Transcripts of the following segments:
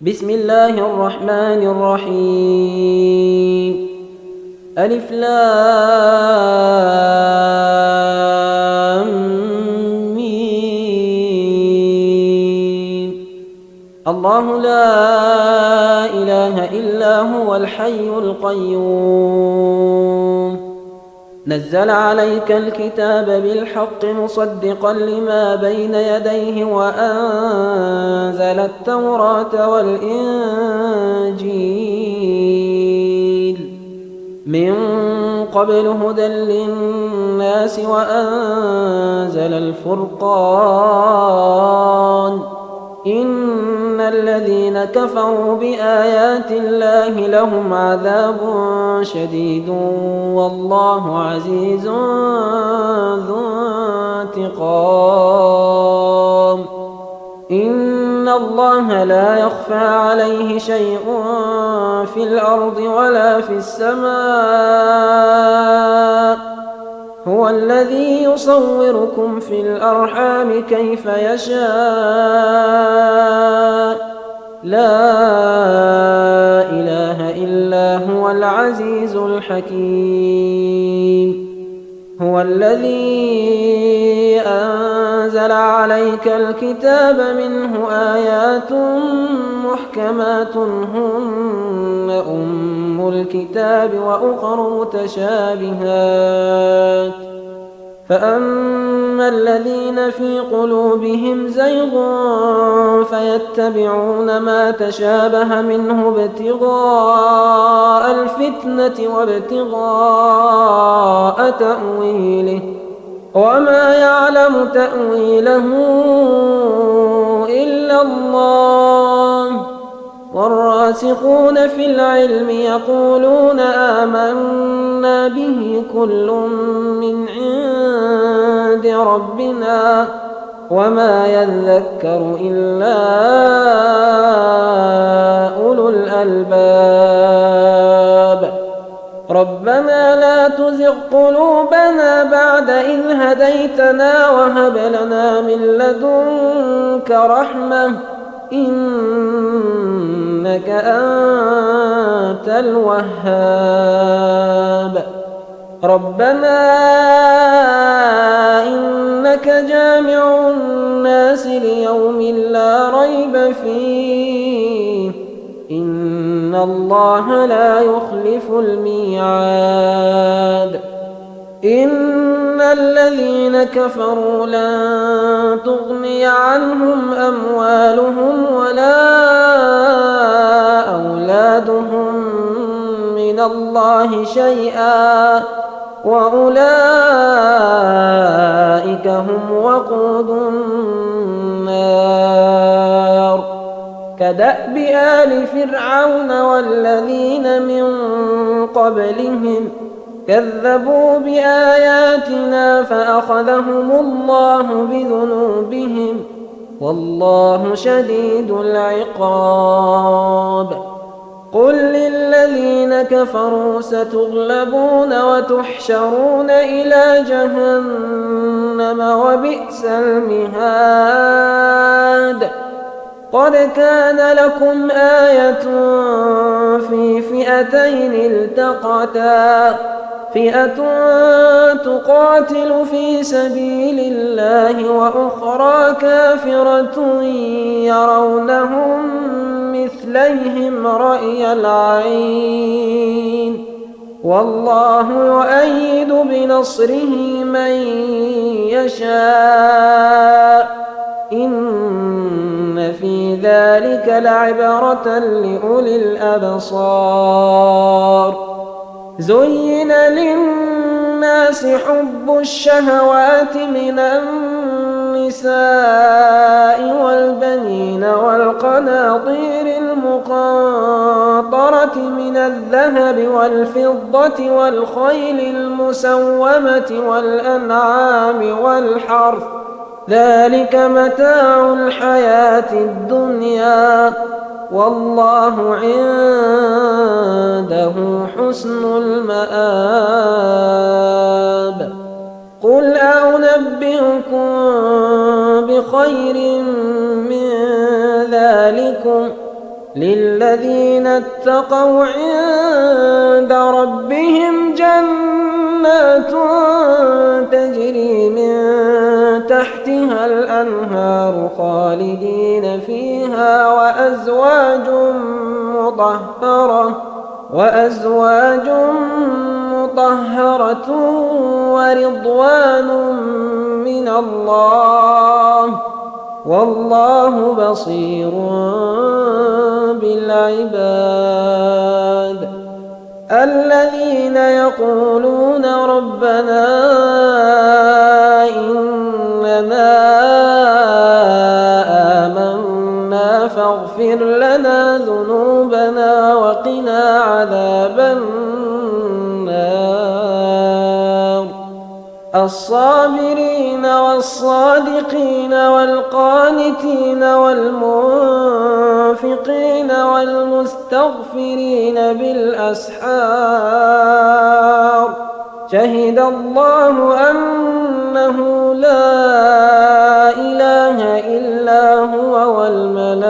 بسم الله الرحمن الرحيم. ألف لام ميم. الله لا إله إلا هو الحي القيوم. نزل عليك الكتاب بالحق مصدقا لما بين يديه وأنزل التوراة والإنجيل من قبل هدى للناس وأنزل الفرقان. إن الذين كفروا بآيات الله لهم عذاب شديد والله عزيز ذو انتقام. إن الله لا يخفى عليه شيء في الأرض ولا في السماء. هو الذي يصوركم في الأرحام كيف يشاء. لا إله إلا هو العزيز الحكيم. هو الذي أنزل عليك الكتاب منه آيات محكمات هن أم الكتاب وأخر متشابهات فأما الذين في قلوبهم زيغ فيتبعون ما تشابه منه ابتغاء الفتنة وابتغاء تأويله وما يعلم تأويله إلا الله. والراسخون في العلم يقولون آمنا به كل من عند ربنا وما يذكر إلا أولو الألباب. ربنا لا تزغ قلوبنا بعد إذ هديتنا وهب لنا من لدنك رحمة إنك أنت الوهاب. ربنا إنك جامع الناس ليوم لا ريب فيه إن الله لا يخلف الميعاد. إن الذين كفروا لن تغني عنهم أموالهم ولا أولادهم من الله شيئا وأولئك هم وقود النار. كدأب آل فرعون والذين من قبلهم كذبوا بآياتنا فأخذهم الله بذنوبهم والله شديد العقاب. قل للذين كفروا ستغلبون وتحشرون إلى جهنم وبئس المهاد. قد كان لكم آية في فئتين التقتا فئة تقاتل في سبيل الله وأخرى كافرة يرونهم مثليهم رأي العين والله يؤيد بنصره من يشاء. إن في ذلك لعبرة لأولي الأبصار. زين للناس حب الشهوات من النساء والبنين والقناطير المقنطرة من الذهب والفضة والخيل المسومة والأنعام والحرث ذلك متاع الحياة الدنيا والله عنده حسن المآب. قل أنبئكم بخير من ذلكم للذين اتقوا عند ربهم جنات تجري من تحتها الأنهار خالدين فيها وأزواج مطهرة ورضوان من الله والله بصير بالعباد. الذين يقولون ربنا إننا آمنا فاغفر لنا ذنوبنا وقنا عذاب النار. الصابرين والصادقين والقانتين والمنفقين والمستغفرين بالأسحار. شهد الله أنه لا إله إلا هو والملائكة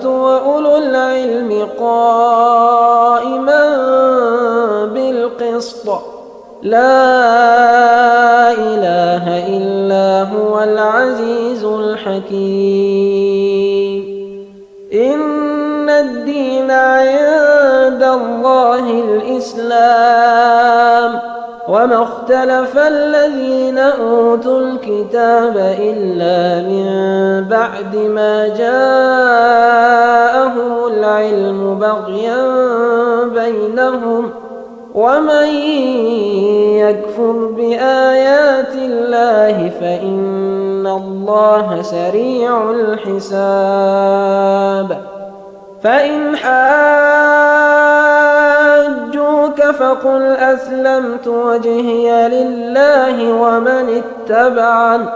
وأولو العلم قائما بالقسط. لا إله إلا هو العزيز الحكيم. إن الدين عند الله الإسلام وما اختلف الذين أوتوا الكتاب إلا من بعد ما جاءهم العلم بغيا بينهم ومن يكفر بآيات الله فإن الله سريع الحساب. فإن حاجوك فقل أسلمت وجهي لله ومن اتبعن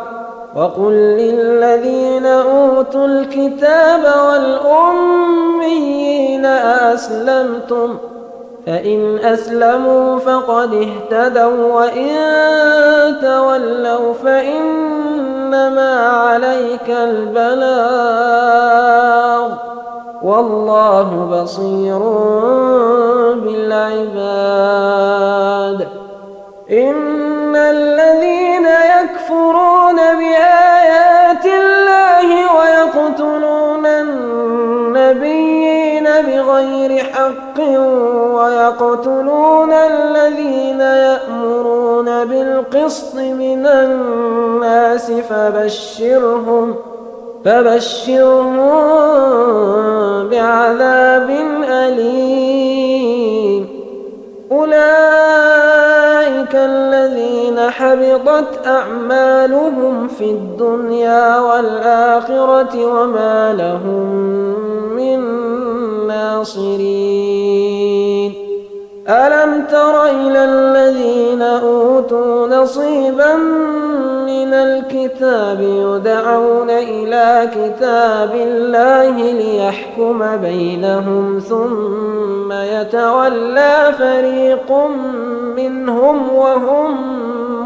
وقل للذين أوتوا الكتاب والأميين أأسلمتم فإن أسلموا فقد اهتدوا وإن تولوا فإنما عليك البلاغ والله بصير بالعباد. إن الذين يكفرون بآيات الله ويقتلون النبيين بغير حق ويقتلون الذين يأمرون بالقسط من الناس فبشرهم بعذاب أليم. أولئك الذين حبطت أعمالهم في الدنيا والآخرة وما لهم من ناصرين. ألم تر إلى الذين أوتوا نصيبا من الكتاب يدعون إلى كتاب الله ليحكم بينهم ثم يتولى فريق منهم وهم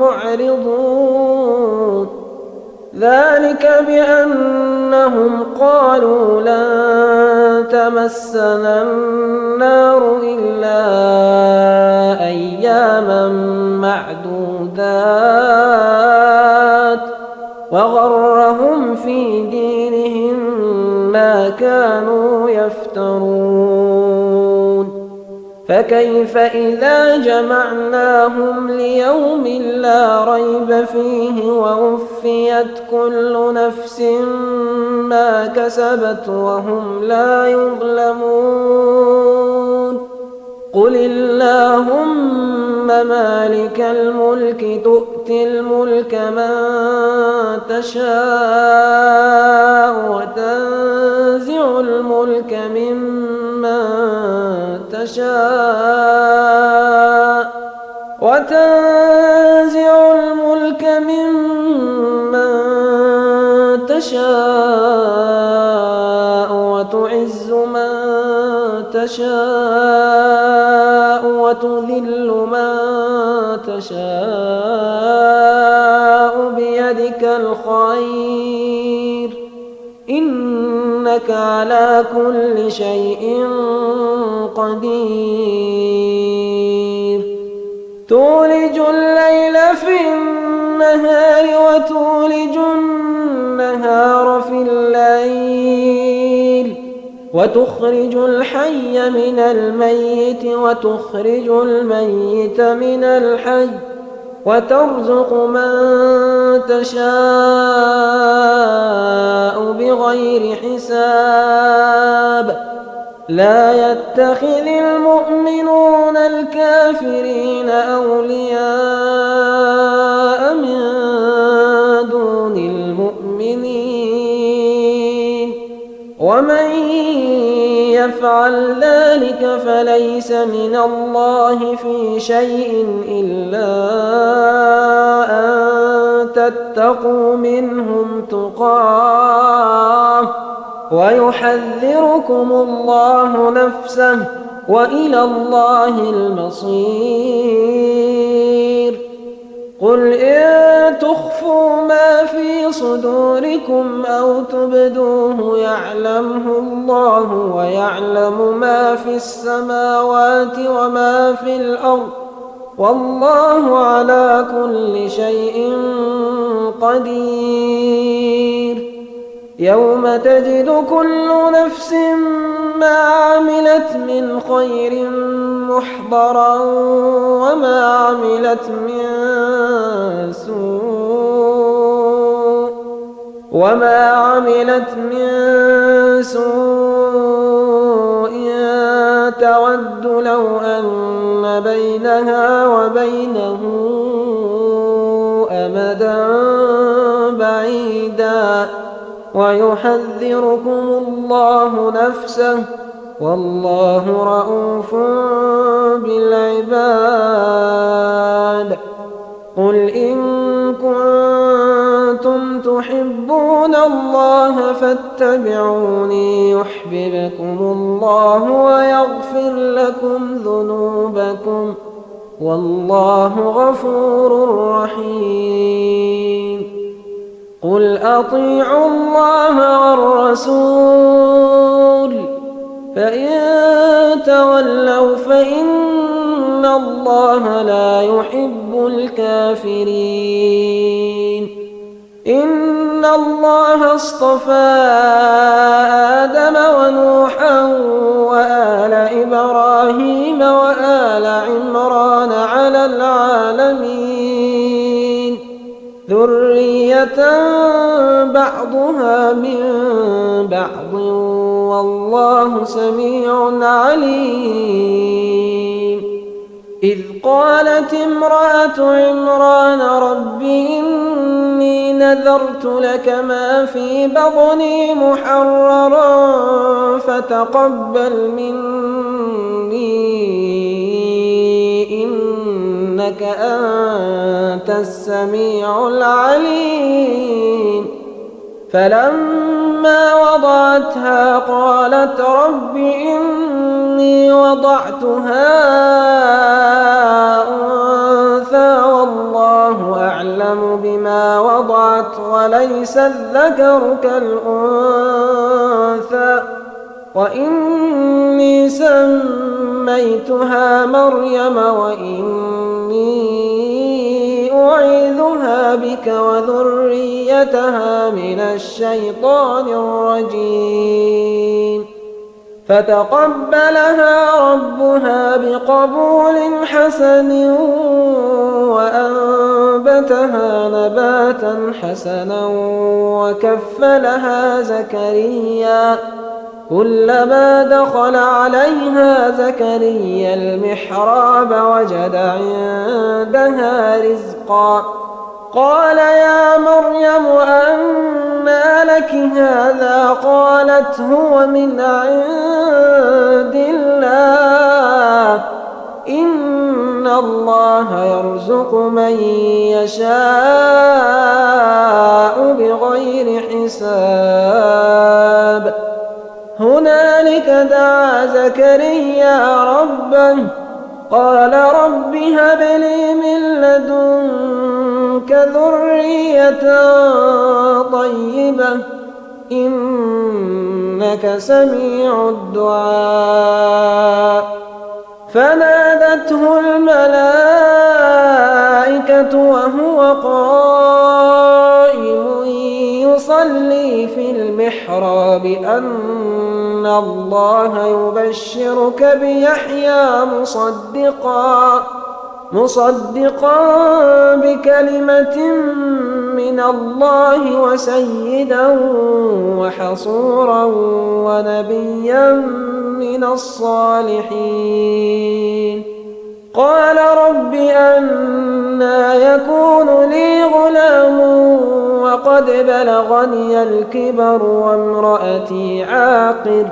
معرضون. ذلك بأنهم قالوا لن تمسنا النار إلا أياما معدودات وغرهم في دينهم ما كانوا يفترون. فكيف إذا جمعناهم ليوم لا ريب فيه ووفيت كل نفس ما كسبت وهم لا يظلمون. قل اللهم مالك الملك تؤتي الملك من تشاء وتنزع الملك ممن تشاء وتعز من تشاء وتذل من تشاء بيدك الخير إنك إنك على كل شيء قدير تولج الليل في النهار وتولج النهار في الليل وتخرج الحي من الميت وتخرج الميت من الحي وترزق من تشاء بغير حساب لا يتخذ المؤمنون الكافرين أولياء من دون المؤمنين ومن يفعل ذلك فليس من الله في شيء إلا أن تتقوا منهم تقاه ويحذركم الله نفسه وإلى الله المصير قل إن تخفوا ما في صدوركم أو تبدوه يعلمه الله ويعلم ما في السماوات وما في الأرض والله على كل شيء قدير يوم تجد كل نفس ما عملت من خير محضرا وما عملت من سوء تود لو أن بينها وبينه أمدا بعيدا ويحذركم الله نفسه والله رءوف بالعباد قل إن كنتم تحبون الله فاتبعوني يحببكم الله ويغفر لكم ذنوبكم والله غفور رحيم قل أطيعوا الله والرسول فإن تولوا فإن الله لا يحب الكافرين إن الله اصطفى آدم ونوحا وآل إبراهيم وآل عمران على العالمين ذرية بعضها من بعض والله سميع عليم إذ قالت امرأة عمران رب إني نذرت لك ما في بطني محررا فتقبل مني إنك أنت السميع العليم فلما وضعتها قالت رب إني وضعتها أنثى والله أعلم بما وضعت وليس الذكر كالأنثى وإني سميتها مريم وإني أعيذها بك وذريتها من الشيطان الرجيم فتقبلها ربها بقبول حسن وأنبتها نباتا حسنا وكفلها زكريا كلما دخل عليها زكريا المحراب وجد عندها رزقا قال يا مريم أنى لك هذا قالت هو من عند الله إن الله يرزق من يشاء بغير حساب هنالك دعا زكريا ربه قال رب هب لي من لدنك ذرية طيبة إنك سميع الدعاء. فنادته الملائكة وهو قائم يصلي في المحراب أن الله يبشرك بيحيى مصدقا بكلمة من الله وسيدا وحصورا ونبيا من الصالحين. قال رب أنى يكون لي غلام وقد بلغني الكبر وامرأتي عاقر.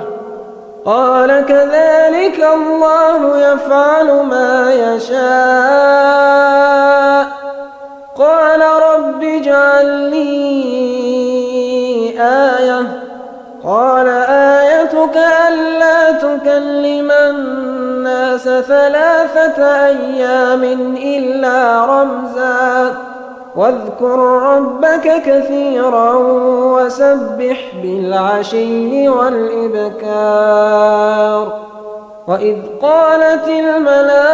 قال كذلك الله يفعل ما يشاء. قال رب اجعل لي آية. قال آيتك ألا تكلم الناس 3 أيام إلا رمزا واذكر ربك كثيرا وسبح بالعشي والإبكار. وإذ قالت الملائكة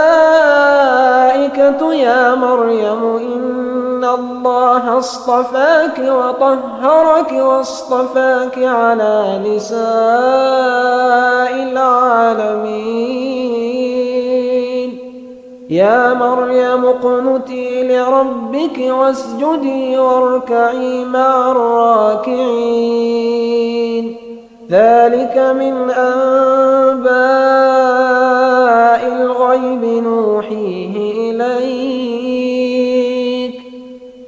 يا مريم إن الله اصطفاك وطهرك واصطفاك على نساء العالمين. يا مريم اقنتي لربك واسجدي واركعي مع الراكعين. ذلك من أنباء الغيب نوحيه إليك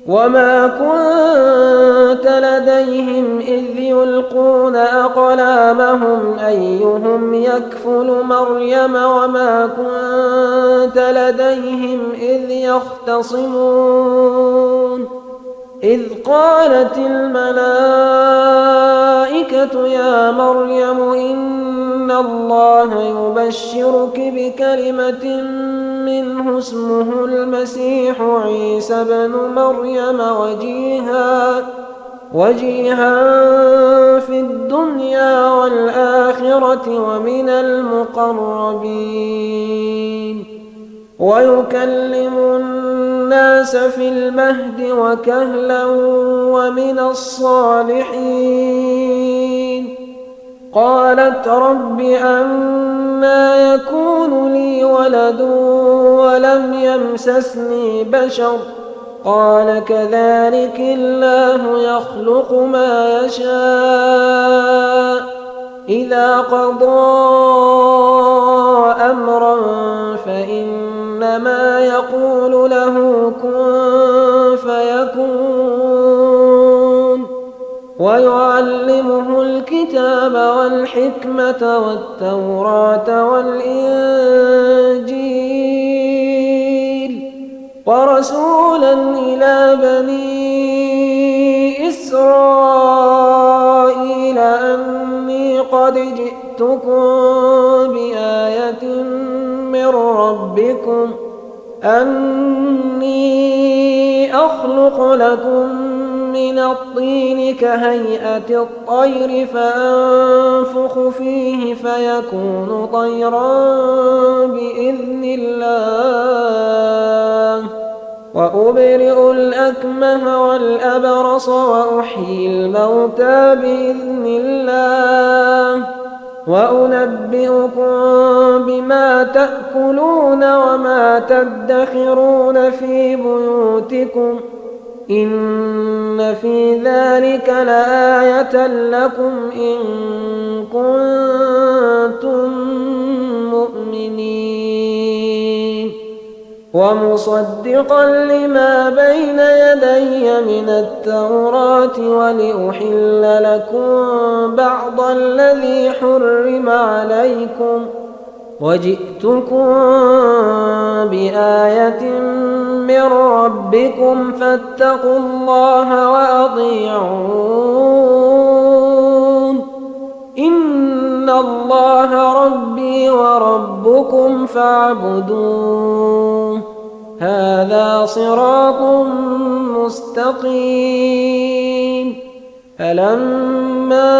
وما كنت لديهم إذ يلقون أقلامهم أيهم يكفل مريم وما كنت لديهم إذ يختصمون. إذ قالت الملائكة يا مريم إن الله يبشرك بكلمة منه اسمه المسيح عيسى بن مريم وجيها في الدنيا والآخرة ومن المقربين ويكلم الناس في المهد وكهلا ومن الصالحين. قالت رب أنى يكون لي ولد ولم يمسسني بشر قال كذلك الله يخلق ما يشاء إذا قضى أمرا فإنما يقول له كن فيكون. ويعلمه الكتاب والحكمة والتوراة والإنجيل ورسولا إلى بني إسرائيل أني قد جئتكم بآية من ربكم أني أخلق لكم من الطين كهيئة الطير فأنفخ فيه فيكون طيرا بإذن الله وأبرئ الأكمه والأبرص وأحيي الموتى بإذن الله وأنبئكم بما تأكلون وما تدخرون في بيوتكم إن في ذلك لآية لكم إن كنتم مؤمنين. ومصدقا لما بين يدي من التوراة ولأحل لكم بعض الذي حرم عليكم وجئتكم بآية من ربكم فاتقوا الله وأطيعون إن الله ربي وربكم فاعبدوه هذا صراط مستقيم. فلما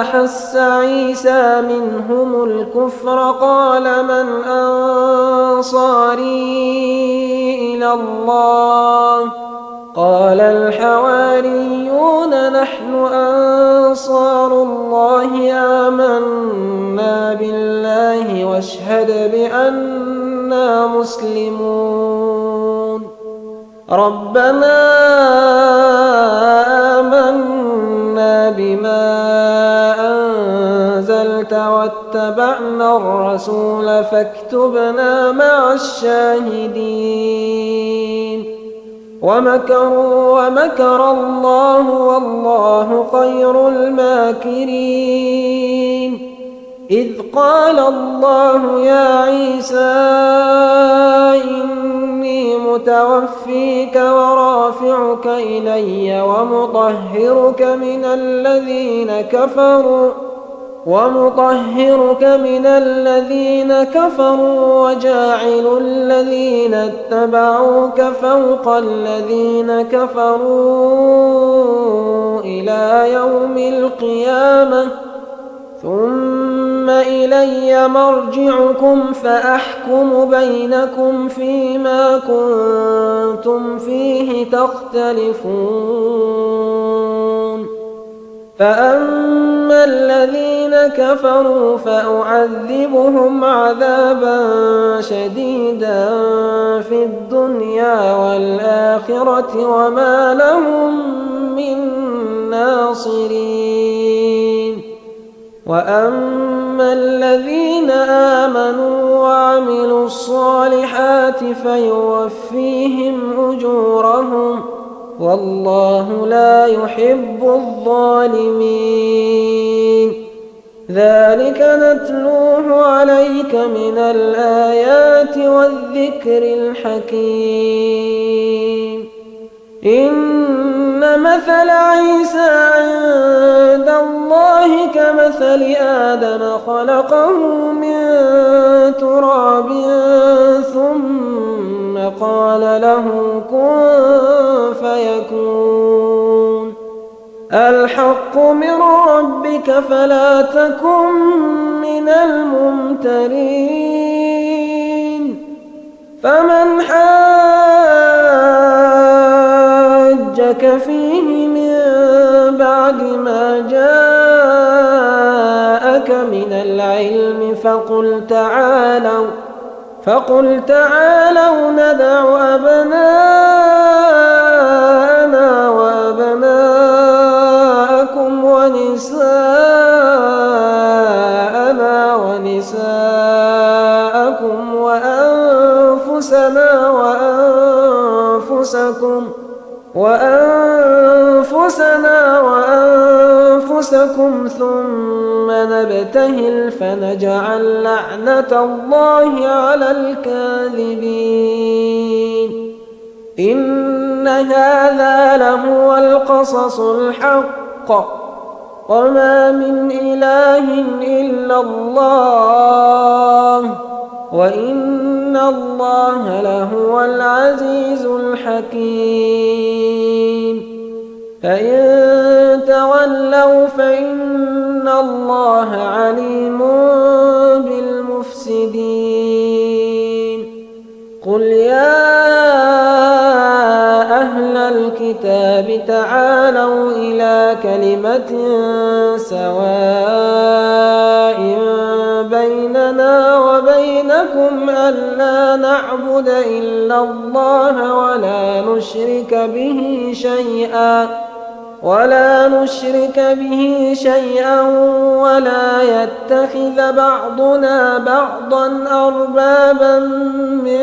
أحس عيسى منهم الكفر قال من أنصاري إلى الله قال الحواريون نحن أنصار الله آمنا بالله واشهد بأننا مسلمون ربنا آمنا بما أنزلت واتبعنا الرسول فاكتبنا مع الشاهدين ومكروا ومكر الله والله خير الماكرين إذ قال الله يا عيسى إني متوفيك ورافعك إلي ومطهرك من الذين كفروا وجاعل الذين اتبعوك فوق الذين كفروا إلى يوم القيامة ثم إلي مرجعكم فأحكم بينكم فيما كنتم فيه تختلفون فأما الذين كفروا فأعذبهم عذابا شديدا في الدنيا والآخرة وما لهم من ناصرين وأما الذين آمنوا وعملوا الصالحات فيوفيهم أجورهم والله لا يحب الظالمين ذلك نتلوه عليك من الآيات والذكر الحكيم إن مثل عيسى عند الله كمثل آدم خلقه من تراب ثم قال له كن فيكون الحق من ربك فلا تكن من الممترين فمن حاجك فيه من بعد ما جاءك من العلم فقل تعالوا ندع أبناءنا وأبناءكم ونساءنا ونساءكم وأنفسنا وأنفسكم ثم نبتهل فنجعل لعنة الله على الكاذبين إن هذا لهو القصص الحق وما من إله إلا الله وإن الله لهو العزيز الحكيم فإن تولوا فإن الله عليم بالمفسدين قل يا أهل الكتاب تعالوا إلى كلمة سواء بيننا وبينكم ألا نعبد إلا الله ولا نشرك به شيئا ولا يتخذ بعضنا بعضا أربابا من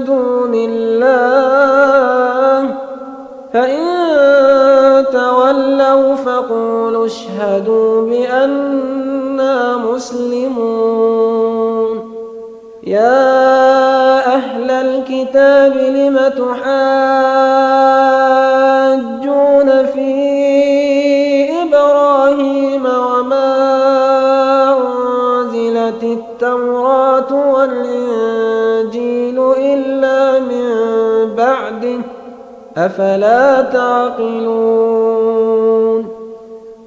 دون الله فإن تولوا فقولوا اشهدوا بأننا مسلمون يا أهل الكتاب لم تحاجون في إبراهيم وما أنزلت التوراة والإنجيل إلا من بعده أفلا تعقلون